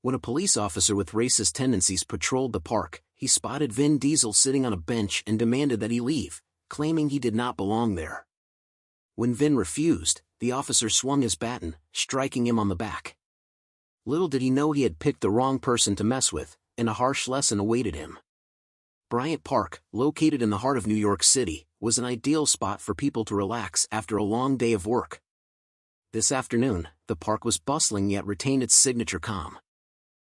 When a police officer with racist tendencies patrolled the park, he spotted Vin Diesel sitting on a bench and demanded that he leave, claiming he did not belong there. When Vin refused, the officer swung his baton, striking him on the back. Little did he know he had picked the wrong person to mess with, and a harsh lesson awaited him. Bryant Park, located in the heart of New York City, was an ideal spot for people to relax after a long day of work. This afternoon, the park was bustling yet retained its signature calm.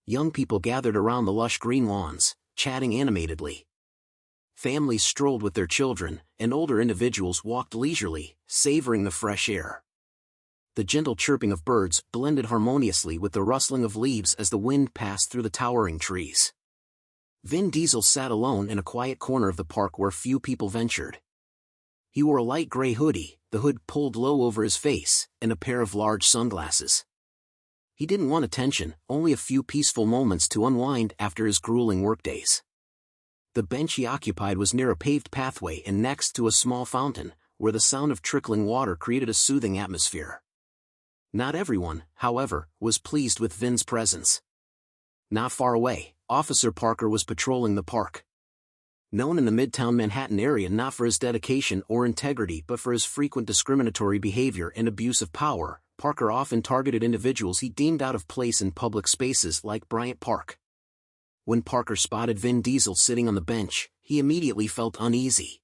Young people gathered around the lush green lawns, chatting animatedly. Families strolled with their children, and older individuals walked leisurely, savoring the fresh air. The gentle chirping of birds blended harmoniously with the rustling of leaves as the wind passed through the towering trees. Vin Diesel sat alone in a quiet corner of the park where few people ventured. He wore a light gray hoodie, the hood pulled low over his face, and a pair of large sunglasses. He didn't want attention, only a few peaceful moments to unwind after his grueling workdays. The bench he occupied was near a paved pathway and next to a small fountain, where the sound of trickling water created a soothing atmosphere. Not everyone, however, was pleased with Vin's presence. Not far away, Officer Parker was patrolling the park. Known in the Midtown Manhattan area not for his dedication or integrity but for his frequent discriminatory behavior and abuse of power, Parker often targeted individuals he deemed out of place in public spaces like Bryant Park. When Parker spotted Vin Diesel sitting on the bench, he immediately felt uneasy.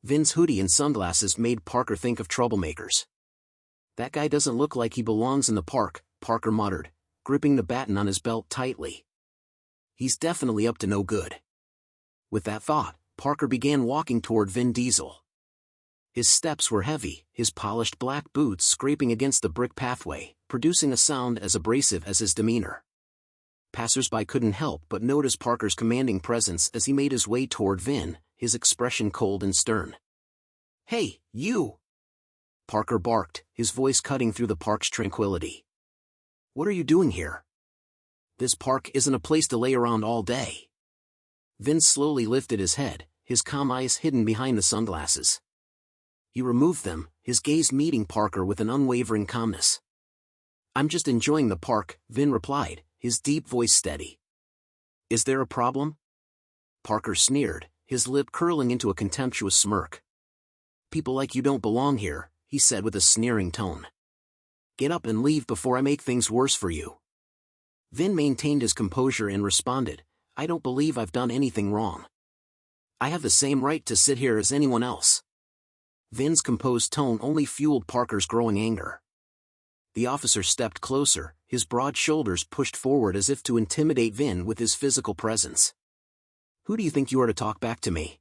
Vin's hoodie and sunglasses made Parker think of troublemakers. "That guy doesn't look like he belongs in the park," Parker muttered, gripping the baton on his belt tightly. "He's definitely up to no good." With that thought, Parker began walking toward Vin Diesel. His steps were heavy, his polished black boots scraping against the brick pathway, producing a sound as abrasive as his demeanor. Passers-by couldn't help but notice Parker's commanding presence as he made his way toward Vin, his expression cold and stern. "Hey, you!" Parker barked, his voice cutting through the park's tranquility. "What are you doing here? This park isn't a place to lay around all day." Vin slowly lifted his head, his calm eyes hidden behind the sunglasses. He removed them, his gaze meeting Parker with an unwavering calmness. "I'm just enjoying the park," Vin replied, his deep voice steady. "Is there a problem?" Parker sneered, his lip curling into a contemptuous smirk. "People like you don't belong here," he said with a sneering tone. "Get up and leave before I make things worse for you." Vin maintained his composure and responded, "I don't believe I've done anything wrong. I have the same right to sit here as anyone else." Vin's composed tone only fueled Parker's growing anger. The officer stepped closer, his broad shoulders pushed forward as if to intimidate Vin with his physical presence. "Who do you think you are to talk back to me?"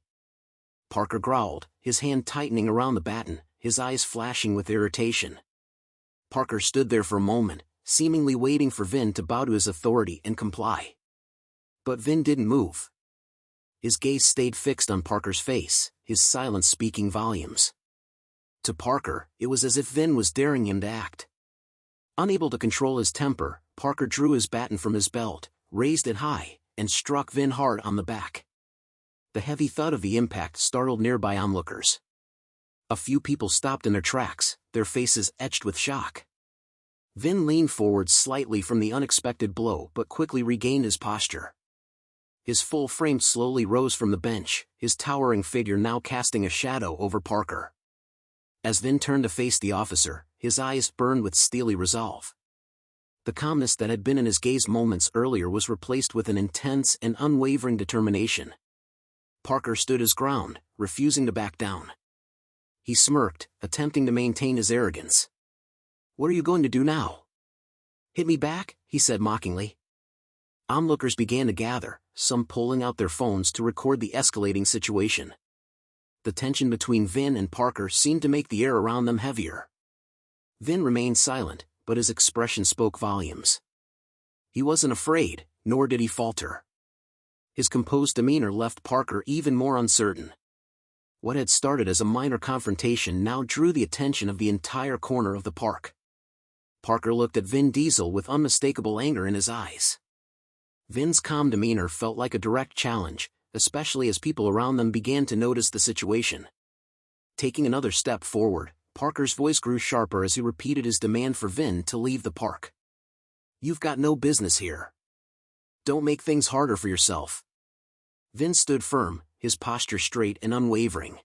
Parker growled, his hand tightening around the baton, his eyes flashing with irritation. Parker stood there for a moment, seemingly waiting for Vin to bow to his authority and comply. But Vin didn't move. His gaze stayed fixed on Parker's face, his silence speaking volumes. To Parker, it was as if Vin was daring him to act. Unable to control his temper, Parker drew his baton from his belt, raised it high, and struck Vin hard on the back. The heavy thud of the impact startled nearby onlookers. A few people stopped in their tracks, their faces etched with shock. Vin leaned forward slightly from the unexpected blow but quickly regained his posture. His full frame slowly rose from the bench, his towering figure now casting a shadow over Parker. As Vin turned to face the officer, his eyes burned with steely resolve. The calmness that had been in his gaze moments earlier was replaced with an intense and unwavering determination. Parker stood his ground, refusing to back down. He smirked, attempting to maintain his arrogance. "What are you going to do now?" "Hit me back?" he said mockingly. Onlookers began to gather, some pulling out their phones to record the escalating situation. The tension between Vin and Parker seemed to make the air around them heavier. Vin remained silent, but his expression spoke volumes. He wasn't afraid, nor did he falter. His composed demeanor left Parker even more uncertain. What had started as a minor confrontation now drew the attention of the entire corner of the park. Parker looked at Vin Diesel with unmistakable anger in his eyes. Vin's calm demeanor felt like a direct challenge, especially as people around them began to notice the situation. Taking another step forward, Parker's voice grew sharper as he repeated his demand for Vin to leave the park. You've got no business here. Don't make things harder for yourself. Vin stood firm, his posture straight and unwavering.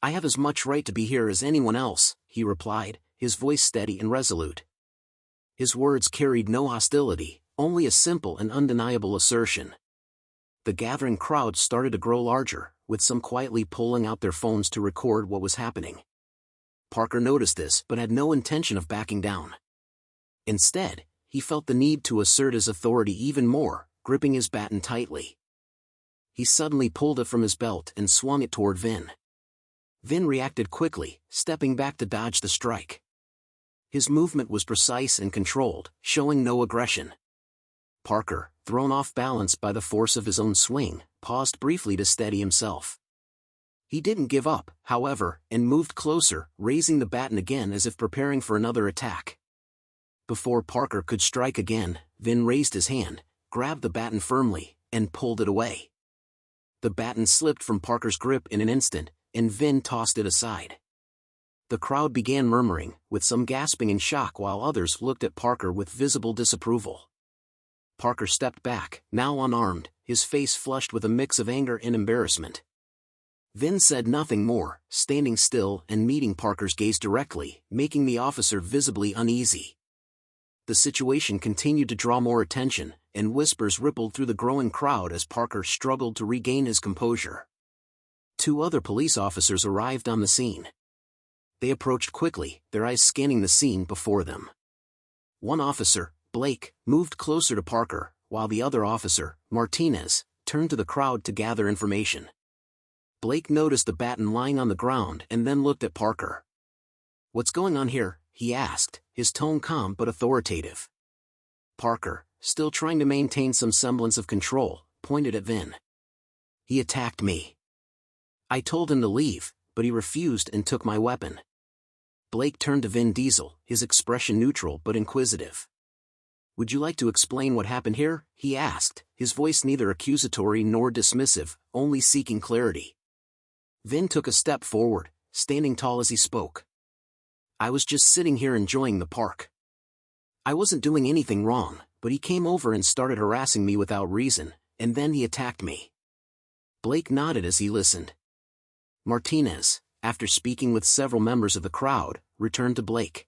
I have as much right to be here as anyone else, he replied, his voice steady and resolute. His words carried no hostility, only a simple and undeniable assertion. The gathering crowd started to grow larger, with some quietly pulling out their phones to record what was happening. Parker noticed this but had no intention of backing down. Instead, he felt the need to assert his authority even more, gripping his baton tightly. He suddenly pulled it from his belt and swung it toward Vin. Vin reacted quickly, stepping back to dodge the strike. His movement was precise and controlled, showing no aggression. Parker, thrown off balance by the force of his own swing, paused briefly to steady himself. He didn't give up, however, and moved closer, raising the baton again as if preparing for another attack. Before Parker could strike again, Vin raised his hand, grabbed the baton firmly, and pulled it away. The baton slipped from Parker's grip in an instant, and Vin tossed it aside. The crowd began murmuring, with some gasping in shock while others looked at Parker with visible disapproval. Parker stepped back, now unarmed, his face flushed with a mix of anger and embarrassment. Vin said nothing more, standing still and meeting Parker's gaze directly, making the officer visibly uneasy. The situation continued to draw more attention, and whispers rippled through the growing crowd as Parker struggled to regain his composure. 2 other police officers arrived on the scene. They approached quickly, their eyes scanning the scene before them. One officer, Blake, moved closer to Parker, while the other officer, Martinez, turned to the crowd to gather information. Blake noticed the baton lying on the ground and then looked at Parker. "What's going on here?" he asked, his tone calm but authoritative. Parker, still trying to maintain some semblance of control, pointed at Vin. "He attacked me. I told him to leave, but he refused and took my weapon." Blake turned to Vin Diesel, his expression neutral but inquisitive. "Would you like to explain what happened here?" he asked, his voice neither accusatory nor dismissive, only seeking clarity. Vin took a step forward, standing tall as he spoke. "I was just sitting here enjoying the park. I wasn't doing anything wrong, but he came over and started harassing me without reason, and then he attacked me." Blake nodded as he listened. Martinez, after speaking with several members of the crowd, returned to Blake.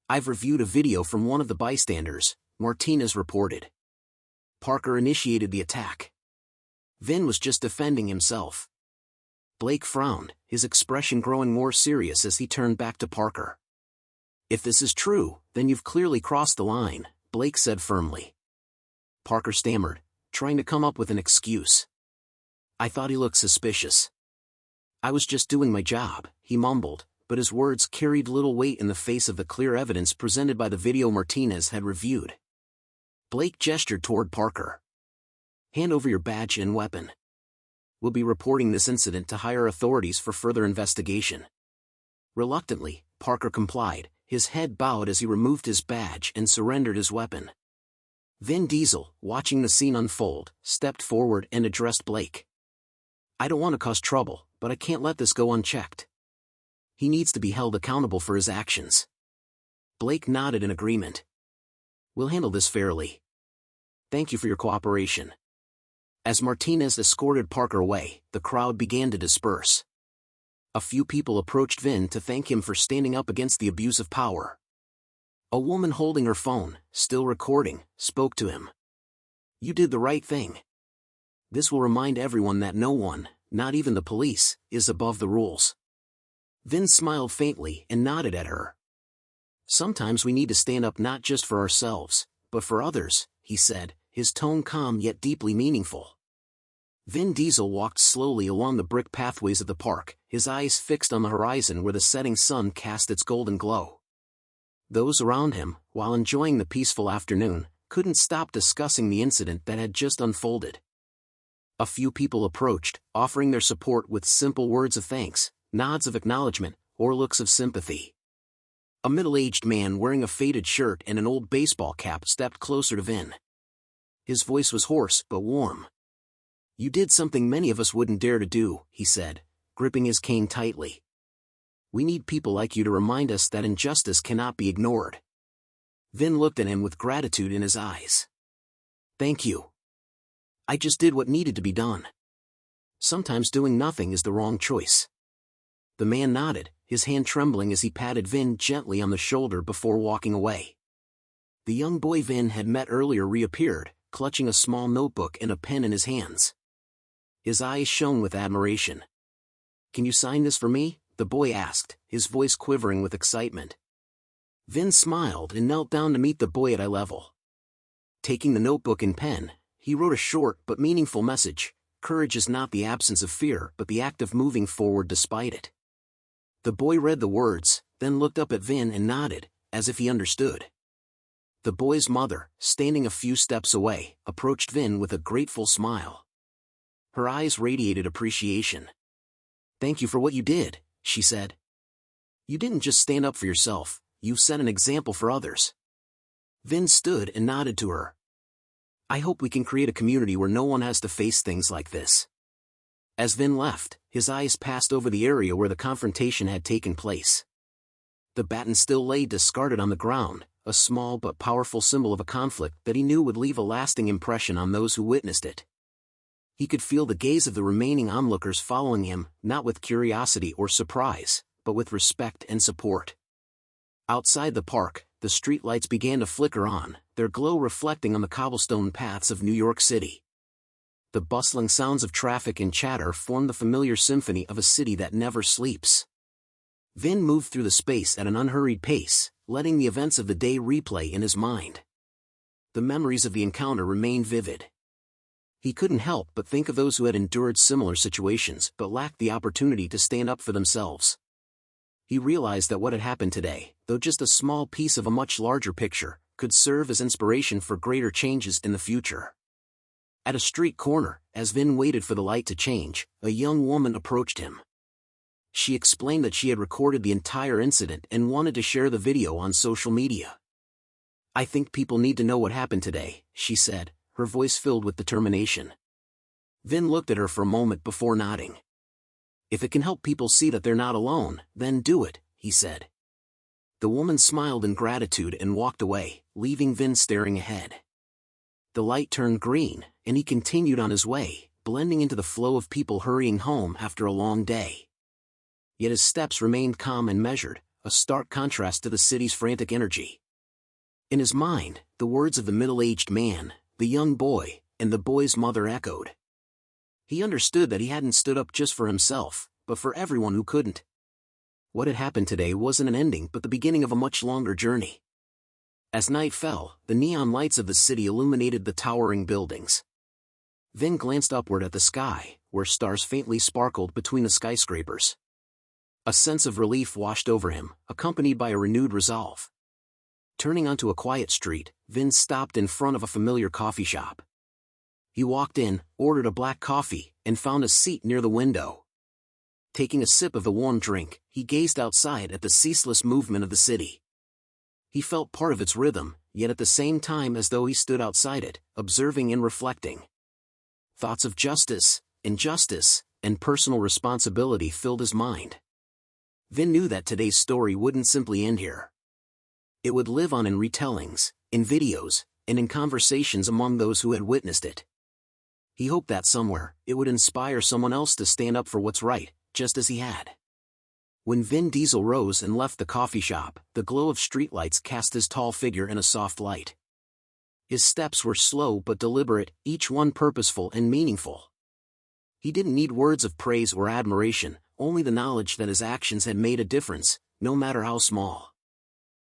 "I've reviewed a video from one of the bystanders," Martinez reported. "Parker initiated the attack. Vin was just defending himself." Blake frowned, his expression growing more serious as he turned back to Parker. "If this is true, then you've clearly crossed the line," Blake said firmly. Parker stammered, trying to come up with an excuse. "I thought he looked suspicious. I was just doing my job," he mumbled, but his words carried little weight in the face of the clear evidence presented by the video Martinez had reviewed. Blake gestured toward Parker. "Hand over your badge and weapon. We'll be reporting this incident to higher authorities for further investigation." Reluctantly, Parker complied, his head bowed as he removed his badge and surrendered his weapon. Vin Diesel, watching the scene unfold, stepped forward and addressed Blake. "I don't want to cause trouble, but I can't let this go unchecked. He needs to be held accountable for his actions." Blake nodded in agreement. "We'll handle this fairly. Thank you for your cooperation." As Martinez escorted Parker away, the crowd began to disperse. A few people approached Vin to thank him for standing up against the abuse of power. A woman holding her phone, still recording, spoke to him. "You did the right thing. This will remind everyone that no one, not even the police, is above the rules." Vin smiled faintly and nodded at her. "Sometimes we need to stand up not just for ourselves, but for others," he said, his tone calm yet deeply meaningful. Vin Diesel walked slowly along the brick pathways of the park, his eyes fixed on the horizon where the setting sun cast its golden glow. Those around him, while enjoying the peaceful afternoon, couldn't stop discussing the incident that had just unfolded. A few people approached, offering their support with simple words of thanks, nods of acknowledgement, or looks of sympathy. A middle-aged man wearing a faded shirt and an old baseball cap stepped closer to Vin. His voice was hoarse but warm. "You did something many of us wouldn't dare to do," he said, gripping his cane tightly. "We need people like you to remind us that injustice cannot be ignored." Vin looked at him with gratitude in his eyes. "Thank you. I just did what needed to be done. Sometimes doing nothing is the wrong choice." The man nodded, his hand trembling as he patted Vin gently on the shoulder before walking away. The young boy Vin had met earlier reappeared, clutching a small notebook and a pen in his hands. His eyes shone with admiration. "Can you sign this for me?" the boy asked, his voice quivering with excitement. Vin smiled and knelt down to meet the boy at eye level. Taking the notebook and pen, he wrote a short but meaningful message: "Courage is not the absence of fear but the act of moving forward despite it." The boy read the words, then looked up at Vin and nodded, as if he understood. The boy's mother, standing a few steps away, approached Vin with a grateful smile. Her eyes radiated appreciation. "Thank you for what you did," she said. "You didn't just stand up for yourself, you set an example for others." Vin stood and nodded to her. "I hope we can create a community where no one has to face things like this." As Vin left, his eyes passed over the area where the confrontation had taken place. The baton still lay discarded on the ground, a small but powerful symbol of a conflict that he knew would leave a lasting impression on those who witnessed it. He could feel the gaze of the remaining onlookers following him, not with curiosity or surprise, but with respect and support. Outside the park, the streetlights began to flicker on, their glow reflecting on the cobblestone paths of New York City. The bustling sounds of traffic and chatter formed the familiar symphony of a city that never sleeps. Vin moved through the space at an unhurried pace, letting the events of the day replay in his mind. The memories of the encounter remained vivid. He couldn't help but think of those who had endured similar situations but lacked the opportunity to stand up for themselves. He realized that what had happened today, though just a small piece of a much larger picture, could serve as inspiration for greater changes in the future. At a street corner, as Vin waited for the light to change, a young woman approached him. She explained that she had recorded the entire incident and wanted to share the video on social media. "I think people need to know what happened today," she said, her voice filled with determination. Vin looked at her for a moment before nodding. "If it can help people see that they're not alone, then do it," he said. The woman smiled in gratitude and walked away, leaving Vin staring ahead. The light turned green, and he continued on his way, blending into the flow of people hurrying home after a long day. Yet his steps remained calm and measured, a stark contrast to the city's frantic energy. In his mind, the words of the middle-aged man, the young boy, and the boy's mother echoed. He understood that he hadn't stood up just for himself, but for everyone who couldn't. What had happened today wasn't an ending but the beginning of a much longer journey. As night fell, the neon lights of the city illuminated the towering buildings. Vin glanced upward at the sky, where stars faintly sparkled between the skyscrapers. A sense of relief washed over him, accompanied by a renewed resolve. Turning onto a quiet street, Vin stopped in front of a familiar coffee shop. He walked in, ordered a black coffee, and found a seat near the window. Taking a sip of the warm drink, he gazed outside at the ceaseless movement of the city. He felt part of its rhythm, yet at the same time as though he stood outside it, observing and reflecting. Thoughts of justice, injustice, and personal responsibility filled his mind. Vin knew that today's story wouldn't simply end here. It would live on in retellings, in videos, and in conversations among those who had witnessed it. He hoped that somewhere, it would inspire someone else to stand up for what's right, just as he had. When Vin Diesel rose and left the coffee shop, the glow of streetlights cast his tall figure in a soft light. His steps were slow but deliberate, each one purposeful and meaningful. He didn't need words of praise or admiration, only the knowledge that his actions had made a difference, no matter how small.